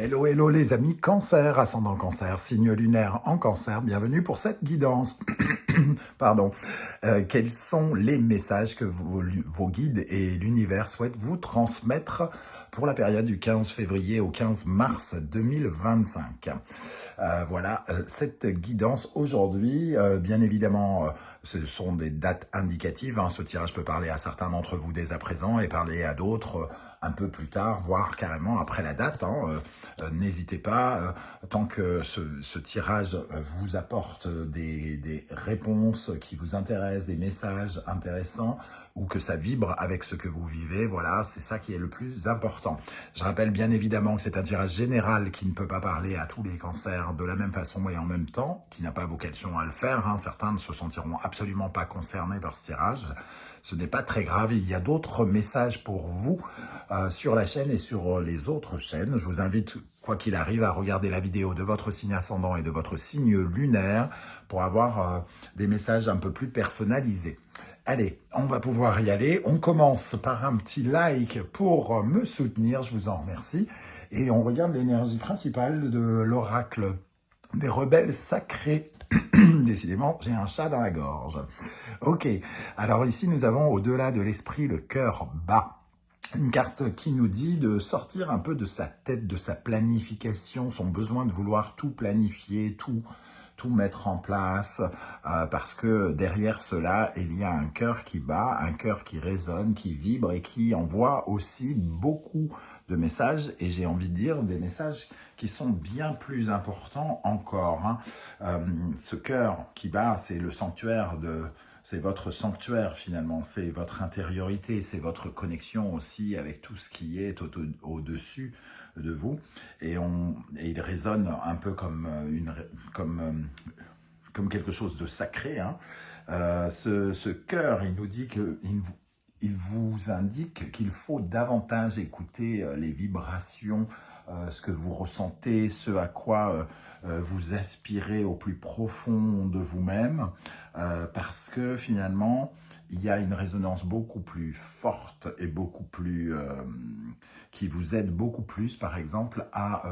Hello, hello les amis Cancer, ascendant Cancer, signe lunaire en Cancer, bienvenue pour cette guidance. Pardon. Quels sont les messages que vos guides et l'univers souhaitent vous transmettre pour la période du 15 février au 15 mars 2025 ? Voilà, cette guidance aujourd'hui, bien évidemment, ce sont des dates indicatives. Ce tirage peut parler à certains d'entre vous dès à présent et parler à d'autres un peu plus tard, voire carrément après la date. N'hésitez pas, tant que ce tirage vous apporte des réponses qui vous intéressent, des messages intéressants, ou que ça vibre avec ce que vous vivez, voilà, c'est ça qui est le plus important. Je rappelle bien évidemment que c'est un tirage général qui ne peut pas parler à tous les cancers de la même façon et en même temps, qui n'a pas vocation à le faire. Certains ne se sentiront absolument pas concernés par ce tirage. Ce n'est pas très grave, il y a d'autres messages pour vous sur la chaîne et sur les autres chaînes. Je vous invite, quoi qu'il arrive, à regarder la vidéo de votre signe ascendant et de votre signe lunaire pour avoir des messages un peu plus personnalisés. Allez, on va pouvoir y aller. On commence par un petit like pour me soutenir, je vous en remercie. Et on regarde l'énergie principale de l'oracle des rebelles sacrés. Décidément, j'ai un chat dans la gorge. Ok, alors ici nous avons au-delà de l'esprit le cœur bas. Une carte qui nous dit de sortir un peu de sa tête, de sa planification, son besoin de vouloir tout planifier, tout mettre en place, parce que derrière cela, il y a un cœur qui bat, un cœur qui résonne, qui vibre et qui envoie aussi beaucoup de messages, et j'ai envie de dire des messages qui sont bien plus importants encore. Ce cœur qui bat, c'est le sanctuaire c'est votre sanctuaire finalement, c'est votre intériorité, c'est votre connexion aussi avec tout ce qui est au-dessus de vous. Et il résonne un peu comme quelque chose de sacré. Ce cœur, il nous dit il vous indique qu'il faut davantage écouter les vibrations, ce que vous ressentez, ce à quoi vous aspirez au plus profond de vous-même, parce que finalement, il y a une résonance beaucoup plus forte et beaucoup plus qui vous aide beaucoup plus, par exemple, à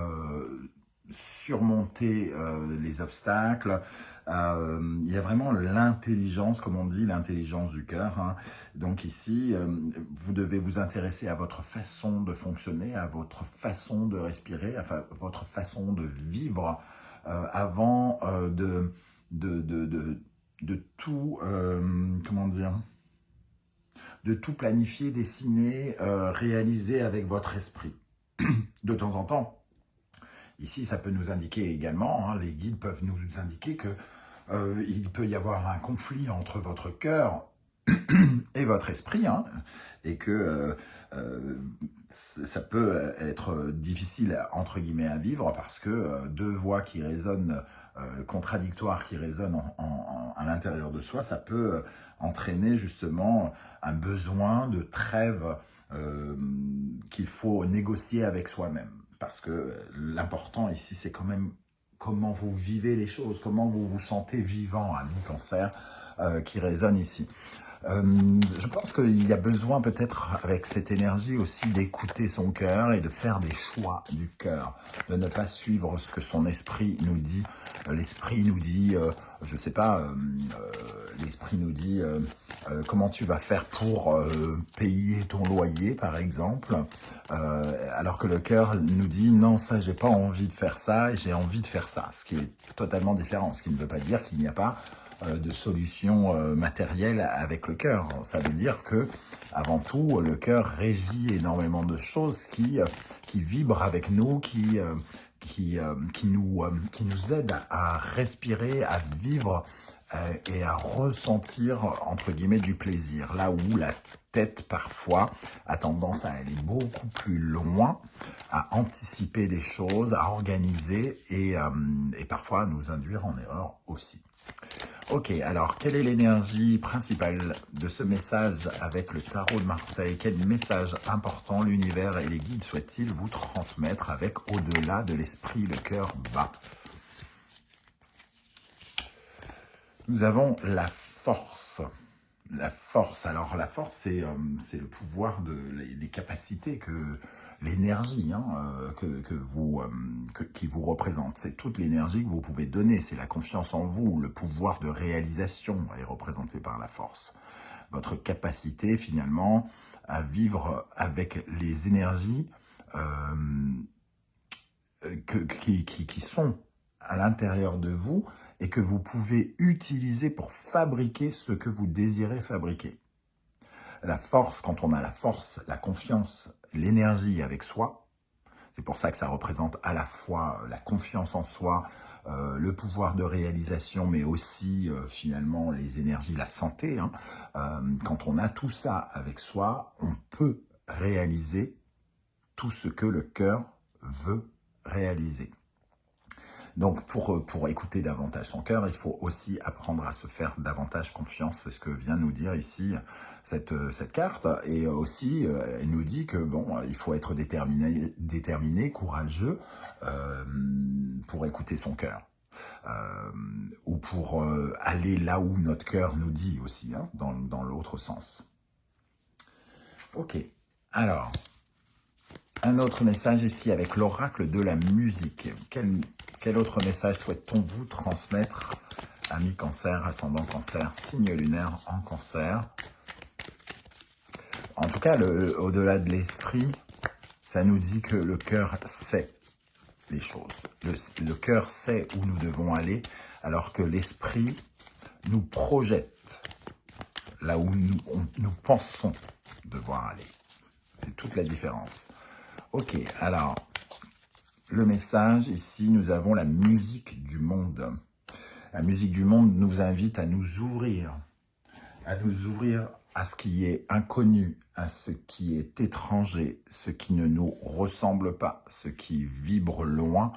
surmonter les obstacles. Il y a vraiment l'intelligence, comme on dit, l'intelligence du cœur. Donc ici, vous devez vous intéresser à votre façon de fonctionner, à votre façon de respirer, à votre façon de vivre, avant de tout, comment dire, de tout planifier, dessiner, réaliser avec votre esprit. De temps en temps, ici, ça peut nous indiquer également, les guides peuvent nous indiquer que il peut y avoir un conflit entre votre cœur et votre esprit, et que ça peut être difficile, entre guillemets, à vivre, parce que deux voix qui résonnent, contradictoires, qui résonnent à l'intérieur de soi, ça peut entraîner justement un besoin de trêve qu'il faut négocier avec soi-même. Parce que l'important ici, c'est quand même comment vous vivez les choses, comment vous vous sentez vivant, ami Cancer, qui résonne ici. Je pense qu'il y a besoin peut-être avec cette énergie aussi d'écouter son cœur et de faire des choix du cœur, de ne pas suivre ce que son esprit nous dit. L'esprit nous dit, je ne sais pas, l'esprit nous dit comment tu vas faire pour payer ton loyer, par exemple, alors que le cœur nous dit non, ça, j'ai pas envie de faire ça et j'ai envie de faire ça, ce qui est totalement différent, ce qui ne veut pas dire qu'il n'y a pas de solution matérielle avec le cœur. Ça veut dire que, avant tout, le cœur régit énormément de choses qui vibrent avec nous, qui nous aident à respirer, à vivre et à ressentir, entre guillemets, du plaisir. Là où la tête, parfois, a tendance à aller beaucoup plus loin, à anticiper des choses, à organiser et parfois à nous induire en erreur aussi. Ok, alors, quelle est l'énergie principale de ce message avec le tarot de Marseille? Quel message important l'univers et les guides souhaitent-ils vous transmettre avec au-delà de l'esprit, le cœur bas? Nous avons la force. La force, alors la force, c'est le pouvoir, les capacités que l'énergie hein, qui vous représente. C'est toute l'énergie que vous pouvez donner, c'est la confiance en vous, le pouvoir de réalisation est représenté par la force. Votre capacité finalement à vivre avec les énergies qui sont à l'intérieur de vous et que vous pouvez utiliser pour fabriquer ce que vous désirez fabriquer. La force, quand on a la force, la confiance, l'énergie avec soi, c'est pour ça que ça représente à la fois la confiance en soi, le pouvoir de réalisation, mais aussi finalement les énergies, la santé. Hein. Quand on a tout ça avec soi, on peut réaliser tout ce que le cœur veut réaliser. Donc, pour écouter davantage son cœur, il faut aussi apprendre à se faire davantage confiance. C'est ce que vient nous dire ici cette carte. Et aussi, elle nous dit que bon, il faut être déterminé, courageux pour écouter son cœur. Ou pour aller là où notre cœur nous dit aussi, hein, dans l'autre sens. Ok, alors... Un autre message ici avec l'oracle de la musique. Quel autre message souhaite-t-on vous transmettre, amis cancer, ascendant cancer, signe lunaire en cancer? En tout cas, au-delà de l'esprit, ça nous dit que le cœur sait les choses. Le cœur sait où nous devons aller, alors que l'esprit nous projette là où nous pensons devoir aller. C'est toute la différence. Ok, alors, le message, ici, nous avons la musique du monde. La musique du monde nous invite à nous ouvrir à ce qui est inconnu, à ce qui est étranger, ce qui ne nous ressemble pas, ce qui vibre loin,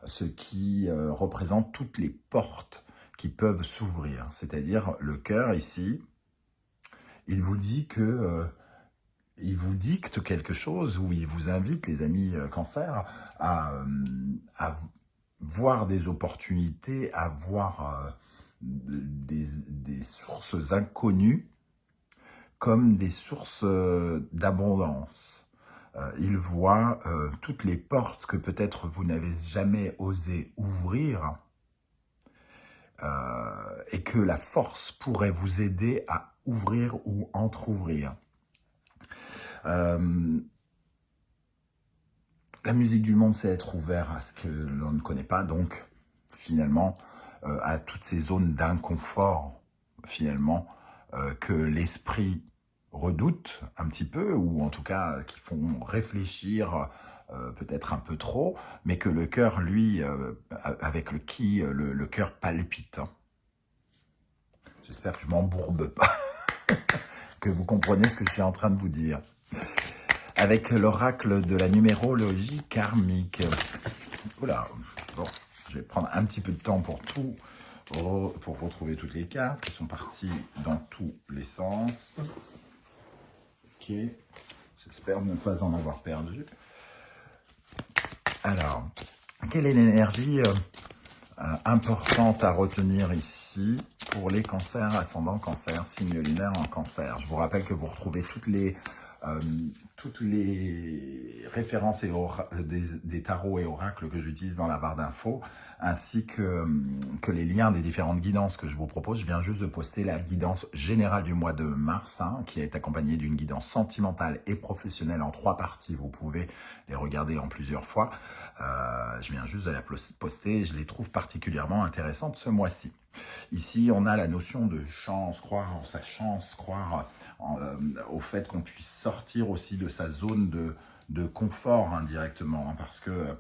ce qui représente toutes les portes qui peuvent s'ouvrir. C'est-à-dire, le cœur, ici, il vous dit que... il vous dicte quelque chose ou il vous invite, les amis cancer, à voir des opportunités, à voir des sources inconnues comme des sources d'abondance. Il voit toutes les portes que peut-être vous n'avez jamais osé ouvrir et que la force pourrait vous aider à ouvrir ou entrouvrir. La musique du monde, c'est être ouvert à ce que l'on ne connaît pas, donc finalement à toutes ces zones d'inconfort, finalement, que l'esprit redoute un petit peu, ou en tout cas qui font réfléchir peut-être un peu trop, mais que le cœur, lui, avec le cœur palpite. J'espère que je ne m'embourbe pas, que vous comprenez ce que je suis en train de vous dire. Avec l'oracle de la numérologie karmique. Oula, bon, je vais prendre un petit peu de temps pour retrouver toutes les cartes qui sont parties dans tous les sens. Ok, j'espère ne pas en avoir perdu. Alors, quelle est l'énergie importante à retenir ici pour les cancers, ascendant cancer, signe lunaire en cancer? Je vous rappelle que vous retrouvez toutes les références des tarots et oracles que j'utilise dans la barre d'infos, ainsi que les liens des différentes guidances que je vous propose. Je viens juste de poster la guidance générale du mois de mars, hein, qui est accompagnée d'une guidance sentimentale et professionnelle en 3 parties. Vous pouvez les regarder en plusieurs fois. Je viens juste de la poster et je les trouve particulièrement intéressantes ce mois-ci. Ici, on a la notion de chance, croire en sa chance, croire au fait qu'on puisse sortir aussi de sa zone de confort indirectement, hein, parce que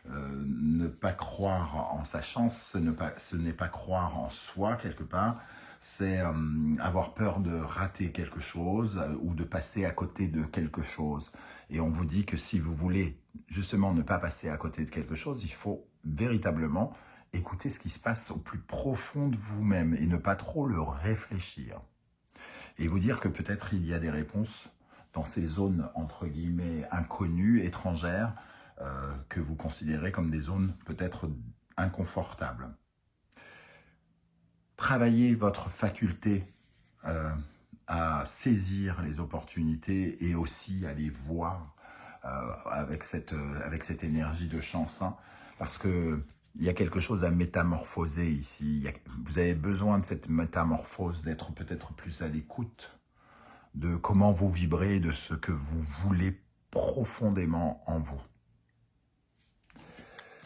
ne pas croire en sa chance, ce n'est pas croire en soi quelque part, c'est avoir peur de rater quelque chose ou de passer à côté de quelque chose. Et on vous dit que si vous voulez justement ne pas passer à côté de quelque chose, il faut véritablement écouter ce qui se passe au plus profond de vous-même et ne pas trop le réfléchir. Et vous dire que peut-être il y a des réponses dans ces zones entre guillemets inconnues, étrangères, que vous considérez comme des zones peut-être inconfortables. Travaillez votre faculté à saisir les opportunités et aussi à les voir avec cette énergie de chance, hein, parce que il y a quelque chose à métamorphoser ici. Vous avez besoin de cette métamorphose, d'être peut-être plus à l'écoute de comment vous vibrez, de ce que vous voulez profondément en vous.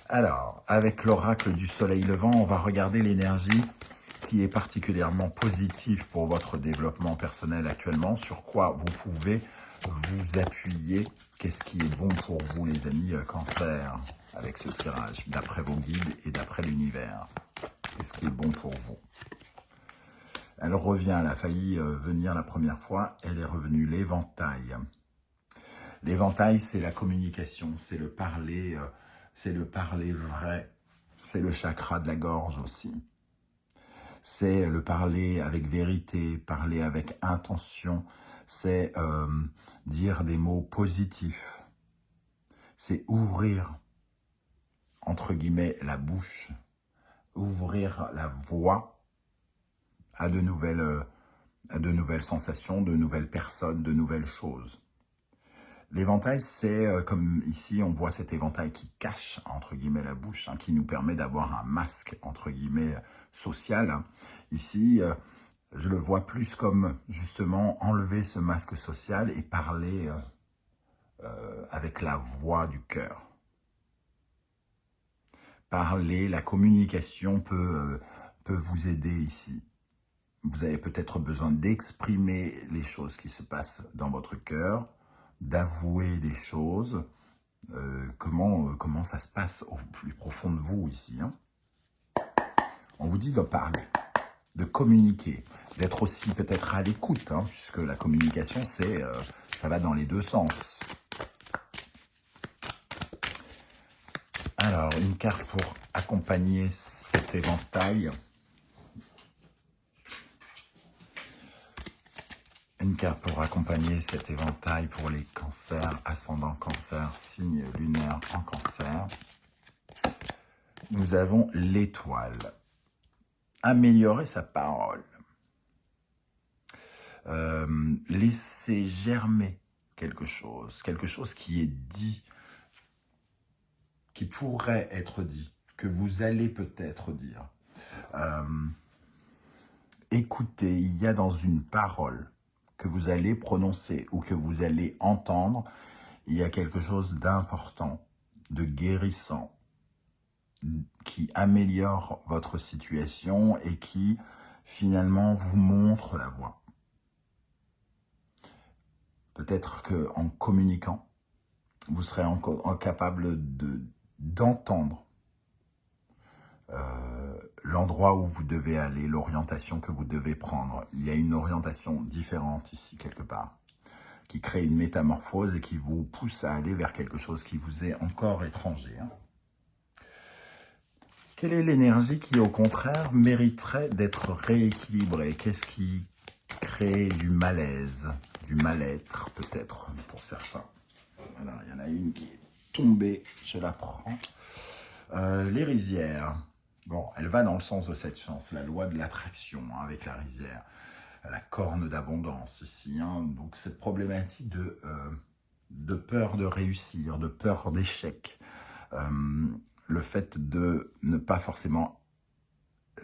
Alors, avec l'oracle du soleil levant, on va regarder l'énergie qui est particulièrement positive pour votre développement personnel actuellement, sur quoi vous pouvez vous appuyer. Qu'est-ce qui est bon pour vous, les amis Cancer, avec ce tirage, d'après vos guides et d'après l'univers. Qu'est-ce qui est bon pour vous? Elle revient, elle a failli venir la première fois, elle est revenue, l'éventail. L'éventail, c'est la communication, c'est le parler vrai, c'est le chakra de la gorge aussi. C'est le parler avec vérité, parler avec intention, c'est dire des mots positifs, c'est ouvrir, entre guillemets, la bouche, ouvrir la voie à de nouvelles sensations, de nouvelles personnes, de nouvelles choses. L'éventail, c'est comme ici, on voit cet éventail qui cache, entre guillemets, la bouche, hein, qui nous permet d'avoir un masque, entre guillemets, social. Hein. Ici, je le vois plus comme, justement, enlever ce masque social et parler avec la voix du cœur. Parler, la communication peut vous aider ici. Vous avez peut-être besoin d'exprimer les choses qui se passent dans votre cœur, d'avouer des choses, comment ça se passe au plus profond de vous ici. Hein. On vous dit de parler, de communiquer, d'être aussi peut-être à l'écoute, hein, puisque la communication, ça va dans les deux sens. Alors, une carte pour accompagner cet éventail. Une carte pour accompagner cet éventail pour les cancers, ascendant cancer, signe lunaire en cancer. Nous avons l'étoile. Améliorer sa parole. Laisser germer quelque chose qui est dit, qui pourrait être dit, que vous allez peut-être dire. Écoutez, il y a dans une parole que vous allez prononcer ou que vous allez entendre, il y a quelque chose d'important, de guérissant, qui améliore votre situation et qui finalement vous montre la voie. Peut-être qu'en communiquant, vous serez capable d'entendre l'endroit où vous devez aller, l'orientation que vous devez prendre. Il y a une orientation différente ici, quelque part, qui crée une métamorphose et qui vous pousse à aller vers quelque chose qui vous est encore étranger. Hein. Quelle est l'énergie qui, au contraire, mériterait d'être rééquilibrée? Qu'est-ce qui crée du malaise, du mal-être, peut-être, pour certains? Alors, il y en a une qui est tombée, je la prends. Les rizières. Bon, elle va dans le sens de cette chance, la loi de l'attraction, hein, avec la rizière. La corne d'abondance ici. Hein, donc, cette problématique de peur de réussir, de peur d'échec. Le fait de ne pas forcément...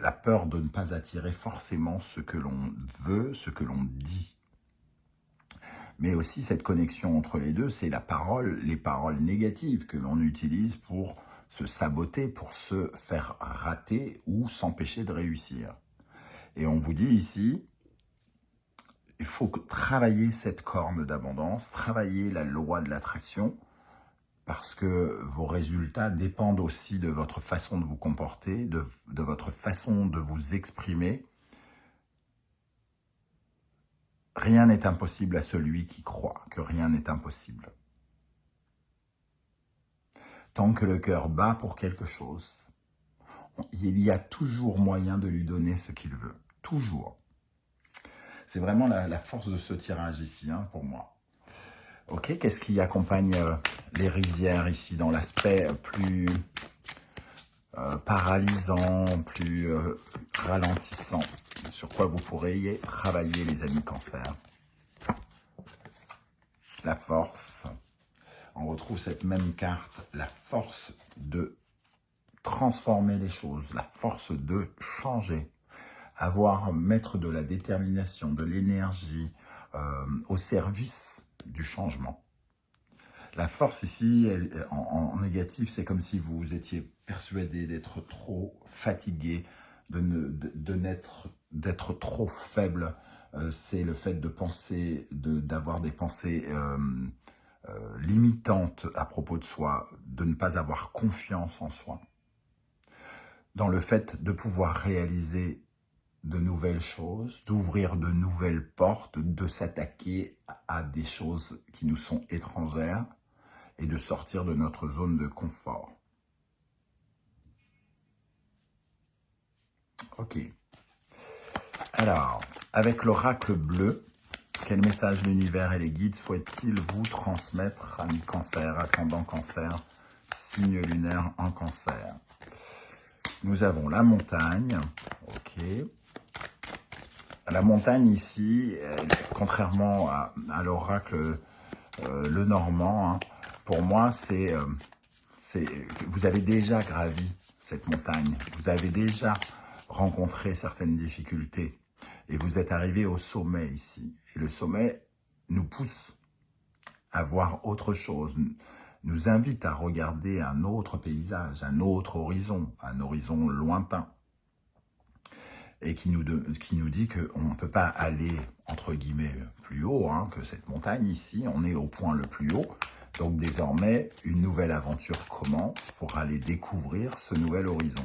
La peur de ne pas attirer forcément ce que l'on veut, ce que l'on dit. Mais aussi cette connexion entre les deux, c'est la parole, les paroles négatives que l'on utilise pour se saboter, pour se faire rater ou s'empêcher de réussir. Et on vous dit ici, il faut travailler cette corne d'abondance, travailler la loi de l'attraction, parce que vos résultats dépendent aussi de votre façon de vous comporter, de votre façon de vous exprimer. Rien n'est impossible à celui qui croit que rien n'est impossible. Tant que le cœur bat pour quelque chose, il y a toujours moyen de lui donner ce qu'il veut. Toujours. C'est vraiment la force de ce tirage ici, hein, pour moi. Ok, qu'est-ce qui accompagne les rizières ici dans l'aspect plus paralysant, plus ralentissant? Sur quoi vous pourriez travailler, les amis cancer? La force. On retrouve cette même carte, la force de transformer les choses, la force de changer, mettre de la détermination, de l'énergie au service du changement. La force ici, en négatif, c'est comme si vous étiez persuadé d'être trop fatigué, d'être trop faible. C'est le fait de penser, d'avoir des pensées limitantes à propos de soi, de ne pas avoir confiance en soi. Dans le fait de pouvoir réaliser de nouvelles choses, d'ouvrir de nouvelles portes, de s'attaquer à des choses qui nous sont étrangères et de sortir de notre zone de confort. Ok. Alors, avec l'oracle bleu, quel message l'univers et les guides souhaitent-ils vous transmettre, amis cancer, ascendant cancer, signe lunaire en cancer? Nous avons la montagne, ok. La montagne ici, contrairement à l'oracle le normand, hein, pour moi, vous avez déjà gravi cette montagne, vous avez déjà rencontré certaines difficultés et vous êtes arrivé au sommet ici. Et le sommet nous pousse à voir autre chose, nous invite à regarder un autre paysage, un autre horizon, un horizon lointain. Et qui nous dit qu'on ne peut pas aller, entre guillemets, plus haut hein, que cette montagne ici. On est au point le plus haut. Donc désormais, une nouvelle aventure commence pour aller découvrir ce nouvel horizon.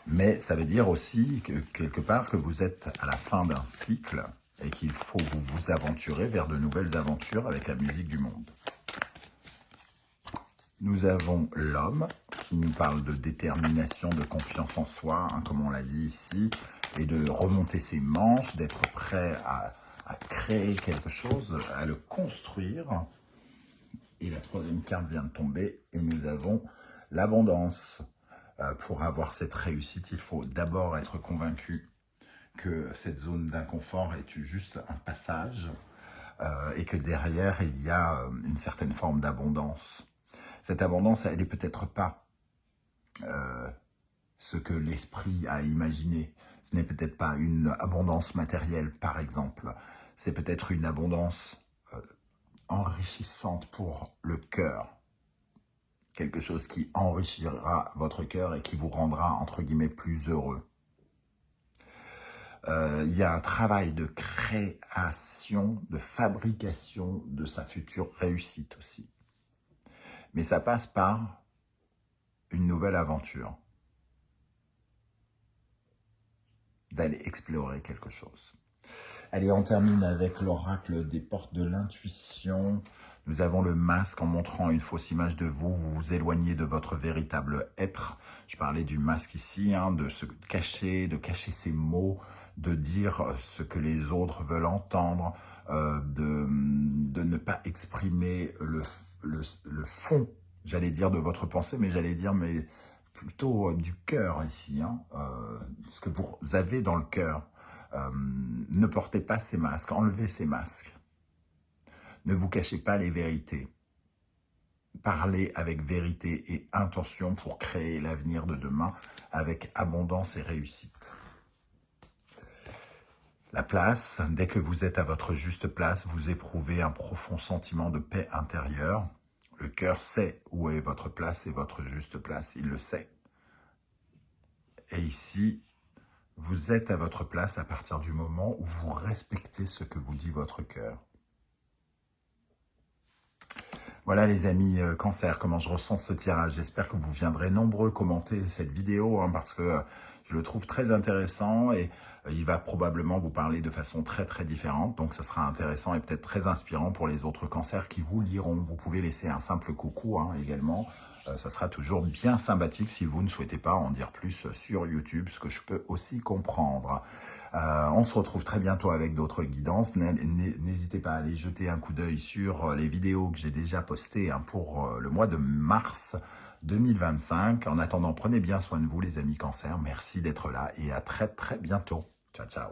Mais ça veut dire aussi, que quelque part, que vous êtes à la fin d'un cycle et qu'il faut vous aventurer vers de nouvelles aventures avec la musique du monde. Nous avons l'homme qui nous parle de détermination, de confiance en soi, hein, comme on l'a dit ici, et de remonter ses manches, d'être prêt à créer quelque chose, à le construire. Et la troisième carte vient de tomber et nous avons l'abondance. Pour avoir cette réussite, il faut d'abord être convaincu que cette zone d'inconfort est juste un passage et que derrière, il y a une certaine forme d'abondance. Cette abondance, elle n'est peut-être pas ce que l'esprit a imaginé. Ce n'est peut-être pas une abondance matérielle, par exemple. C'est peut-être une abondance enrichissante pour le cœur. Quelque chose qui enrichira votre cœur et qui vous rendra, entre guillemets, plus heureux. Il y a un travail de création, de fabrication de sa future réussite aussi. Mais ça passe par une nouvelle aventure. D'aller explorer quelque chose. Allez, on termine avec l'oracle des portes de l'intuition. Nous avons le masque en montrant une fausse image de vous. Vous vous éloignez de votre véritable être. Je parlais du masque ici, hein, de se cacher, de cacher ses mots, de dire ce que les autres veulent entendre, de ne pas exprimer le fond, j'allais dire, de votre pensée, mais j'allais dire plutôt du cœur ici, hein, ce que vous avez dans le cœur. Ne portez pas ces masques, enlevez ces masques. Ne vous cachez pas les vérités. Parlez avec vérité et intention pour créer l'avenir de demain avec abondance et réussite. La place, dès que vous êtes à votre juste place, vous éprouvez un profond sentiment de paix intérieure. Le cœur sait où est votre place et votre juste place, il le sait. Et ici, vous êtes à votre place à partir du moment où vous respectez ce que vous dit votre cœur. Voilà les amis cancer, comment je ressens ce tirage. J'espère que vous viendrez nombreux commenter cette vidéo hein, parce que je le trouve très intéressant et il va probablement vous parler de façon très très différente. Donc ça sera intéressant et peut-être très inspirant pour les autres cancers qui vous liront. Vous pouvez laisser un simple coucou hein, également. Ça sera toujours bien sympathique si vous ne souhaitez pas en dire plus sur YouTube, ce que je peux aussi comprendre. On se retrouve très bientôt avec d'autres guidances. N'hésitez pas à aller jeter un coup d'œil sur les vidéos que j'ai déjà postées hein, pour le mois de mars 2025. En attendant, prenez bien soin de vous les amis cancer. Merci d'être là et à très très bientôt. Ciao, ciao.